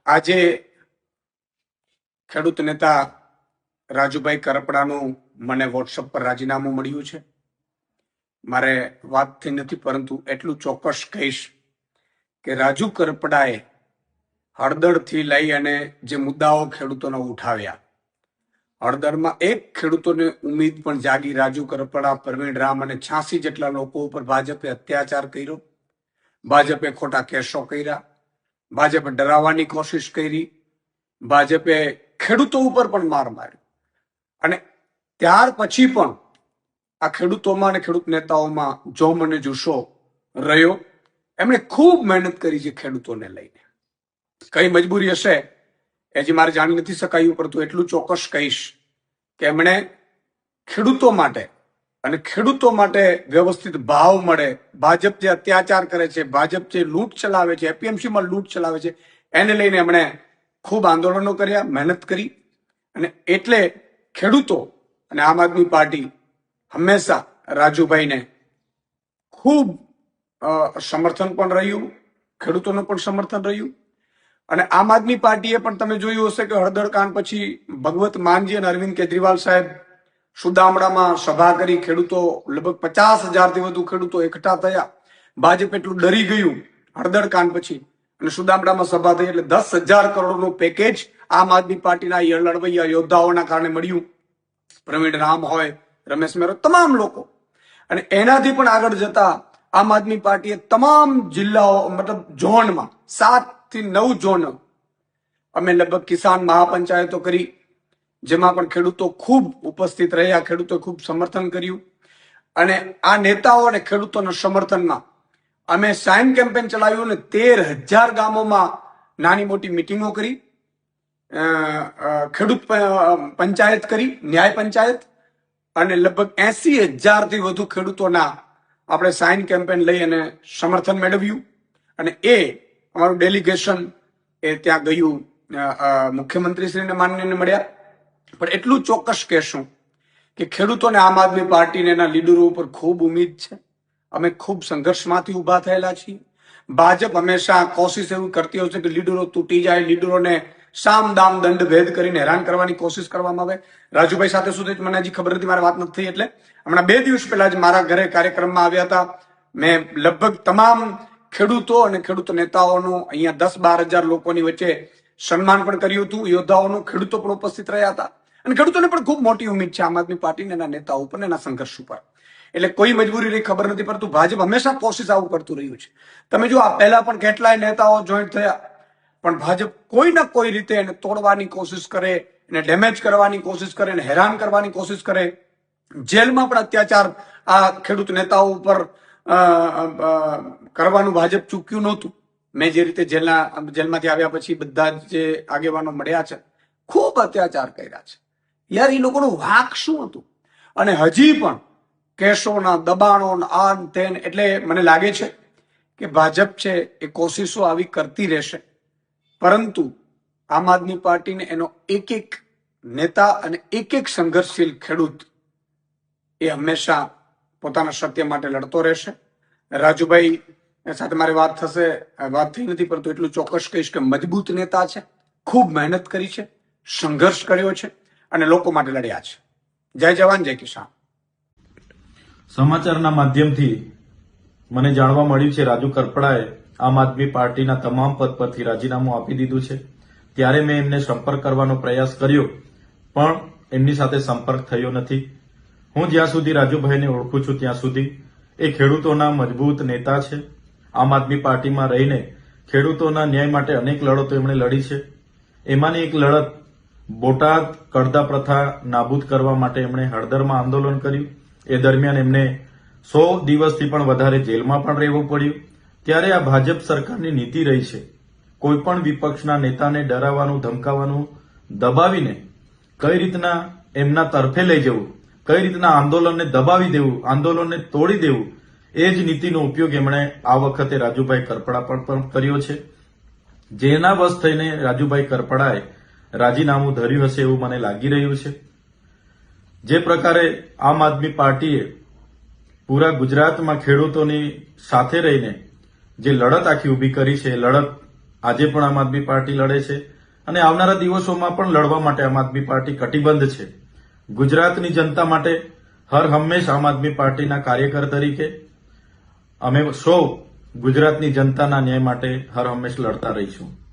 આજે ખેડૂત નેતા રાજુભાઈ કરપડાનું મને વોટ્સઅપ પર રાજીનામું મળ્યું છે. મારે વાતથી નથી, પરંતુ એટલું ચોક્કસ કહીશ કે રાજુ કરપડાએ હળદરથી લઈ અને જે મુદ્દાઓ ખેડૂતોને ઉઠાવ્યા, હળદરમાં એક ખેડૂતોને ઉમ્મીદ પણ જાગી. રાજુ કરપડા, પ્રવીણ રામ અને 86 જેટલા લોકો ઉપર ભાજપે અત્યાચાર કર્યો, ભાજપે ખોટા કેસો કર્યા, ભાજપે ડરાવવાની કોશિશ કરી, ભાજપે ખેડૂતો ઉપર પણ માર માર્યો. અને ત્યાર પછી પણ આ ખેડૂતોમાં અને ખેડૂત નેતાઓમાં જોમ અને જુસ્સો રહ્યો. એમણે ખૂબ મહેનત કરી છે ખેડૂતોને લઈને. કઈ મજબૂરી હશે એ હજી મારે જાણી નથી શકાયું, પરંતુ એટલું ચોક્કસ કહીશ કે એમણે ખેડૂતો માટે અને ખેડૂતો માટે વ્યવસ્થિત ભાવ મળે, ભાજપ જે અત્યાચાર કરે છે, ભાજપ જે લૂંટ ચલાવે છે, એપીએમસીમાં લૂંટ ચલાવે છે, એને લઈને એમણે ખૂબ આંદોલનો કર્યા, મહેનત કરી. અને એટલે ખેડૂતો અને આમ આદમી પાર્ટી હંમેશા રાજુભાઈને ખૂબ સમર્થન પણ રહ્યું, ખેડૂતોનું પણ સમર્થન રહ્યું. અને આમ આદમી પાર્ટીએ પણ તમે જોયું હશે કે હળદર કાંડ પછી ભગવત માનજી અને અરવિંદ કેજરીવાલ સાહેબ સુદામડામાં સભા કરી. ખેડૂતો લગભગ 50,000થી વધુ ખેડૂતો એકઠા થયા. ભાજપ એટલું ડરી ગયું હળદર કાંડ પછી અને સુદામડામાં સભા થઈ, એટલે 10,000 કરોડનું પેકેજ આમ આદમી પાર્ટીના લડવૈયા યોદ્ધાઓના કારણે મળ્યું. પ્રવીણ રામ હોય, રમેશ મેરો, તમામ લોકો. અને એનાથી પણ આગળ જતા આમ આદમી પાર્ટીએ તમામ જિલ્લાઓ, મતલબ ઝોનમાં 7 થી 9 ઝોન અમે લગભગ કિસાન મહાપંચાયતો કરી, જેમાં પણ ખેડૂતો ખૂબ ઉપસ્થિત રહ્યા, ખેડૂતો ખૂબ સમર્થન કર્યું. અને આ નેતાઓ અને ખેડૂતોના સમર્થનમાં અમે સાઇન કેમ્પેન ચલાવ્યું અને 13,000 ગામોમાં નાની મોટી મિટિંગો કરી, ખેડૂત પંચાયત કરી, ન્યાય પંચાયત, અને લગભગ 80,000થી વધુ ખેડૂતોના આપણે સાઇન કેમ્પેન લઈ અને સમર્થન મેળવ્યું. અને એ અમારું ડેલિગેશન એ ત્યાં ગયું, મુખ્યમંત્રીશ્રીને માનનીયને મળ્યા. પણ એટલું ચોક્કસ કહેશું કે ખેડૂતોને આમ આદમી પાર્ટીને એના લીડરો ઉપર ખૂબ ઉમ્મીદ છે. અમે ખૂબ સંઘર્ષમાંથી ઉભા થયેલા છીએ. ભાજપ હંમેશા કોશિશ એવી કરતી હોય છે કે લીડરો તૂટી જાય, લીડરોને સામ દામ દંડ ભેદ કરીને હેરાન કરવાની કોશિશ કરવામાં આવે. રાજુભાઈ સાથે સુધી મને હજી ખબર નથી, મારી વાત નથી થઈ. એટલે હમણાં 2 દિવસ પહેલા જ મારા ઘરે કાર્યક્રમમાં આવ્યા હતા. મેં લગભગ તમામ ખેડૂતો અને ખેડૂત નેતાઓનું અહીંયા 10-12 હજાર લોકોની વચ્ચે સન્માન પણ કર્યું હતું, યોદ્ધાઓનું. ખેડૂતો પણ ઉપસ્થિત રહ્યા હતા અને ખેડૂતોને પણ ખૂબ મોટી ઉમ્મીદ છે આમ આદમી પાર્ટીને, એના નેતાઓ ઉપર, એના સંઘર્ષ ઉપર. એટલે કોઈ મજબૂરી રહી ખબર નથી, પરંતુ ભાજપ હંમેશા કોશિશ આવું કરતું રહ્યું છે. તમે જો આ પહેલા પણ કેટલાય નેતાઓ જોઈન્ટ થયા, પણ ભાજપ કોઈ ના કોઈ રીતે એને તોડવાની કોશિશ કરે, એને ડેમેજ કરવાની કોશિશ કરે, એને હેરાન કરવાની કોશિશ કરે. જેલમાં પણ અત્યાચાર આ ખેડૂત નેતાઓ ઉપર કરવાનું ભાજપ ચૂક્યું નહોતું. મેં જે રીતે જેલમાંથી આવ્યા પછી બધા જે આગેવાનો મળ્યા છે, ખૂબ અત્યાચાર કર્યા છે. યાર, એ લોકોનું વાંક શું હતું? અને હજી પણ કેસોના દબાણો આન તેન. એટલે મને લાગે છે કે ભાજપ છે એ કોશિશો આવી કરતી રહેશે, પરંતુ આમ આદમી પાર્ટીને એનો એક એક નેતા અને એક એક સંઘર્ષશીલ ખેડૂત એ હંમેશા પોતાના સત્ય માટે લડતો રહેશે. રાજુભાઈ સાથે મારી વાત થશે, વાત થઈ નથી, પરંતુ એટલું ચોક્કસ કહીશ કે મજબૂત નેતા છે, ખૂબ મહેનત કરી છે, સંઘર્ષ કર્યો છે અને લોકો માટે લડ્યા છે. જય જવાન, જય કિસાન. સમાચારના માધ્યમથી મને જાણવા મળ્યું છે રાજુ કરપડાએ આમ આદમી પાર્ટીના તમામ પદ પરથી રાજીનામું આપી દીધું છે. ત્યારે મેં એમને સંપર્ક કરવાનો પ્રયાસ કર્યો, પણ એમની સાથે સંપર્ક થયો નથી. હું જ્યાં સુધી રાજુભાઈને ઓળખું છું ત્યાં સુધી એ ખેડૂતોના મજબૂત નેતા છે. આમ આદમી પાર્ટીમાં રહીને ખેડૂતોના ન્યાય માટે અનેક લડતો એમણે લડી છે. એમાંની એક લડત બોટાદ કડદા પ્રથા નાબૂદ કરવા માટે એમણે હળદરમાં આંદોલન કર્યું. એ દરમિયાન એમને 100 દિવસથી પણ વધારે જેલમાં પણ રહેવું પડ્યું. ત્યારે આ ભાજપ સરકારની નીતિ રહી છે, કોઈ પણ વિપક્ષના નેતાને ડરાવવાનું, ધમકાવવાનું, દબાવીને કઈ રીતના એમના તરફે લઈ જવું, કઈ રીતના આંદોલનને દબાવી દેવું, આંદોલનને તોડી દેવું, એ જ નીતિનો ઉપયોગ એમણે આ વખતે રાજુભાઈ કરપડા પર પણ કર્યો છે. જેના બસ થઈને રાજુભાઈ કરપડાએ રાજીનામું ધર્યું હશે એવું મને લાગી રહ્યું છે. જે પ્રકારે આમ આદમી પાર્ટીએ પૂરા ગુજરાતમાં ખેડૂતોની સાથે રહીને જે લડત આખી ઊભી કરી છે, એ લડત આજે પણ આમ આદમી પાર્ટી લડે છે અને આવનારા દિવસોમાં પણ લડવા માટે આમ આદમી પાર્ટી કટિબદ્ધ છે. ગુજરાતની જનતા માટે હર હંમેશ આમ આદમી પાર્ટીના કાર્યકર તરીકે અમે સૌ ગુજરાતની જનતાના ન્યાય માટે હર હંમેશ લડતા રહીશું.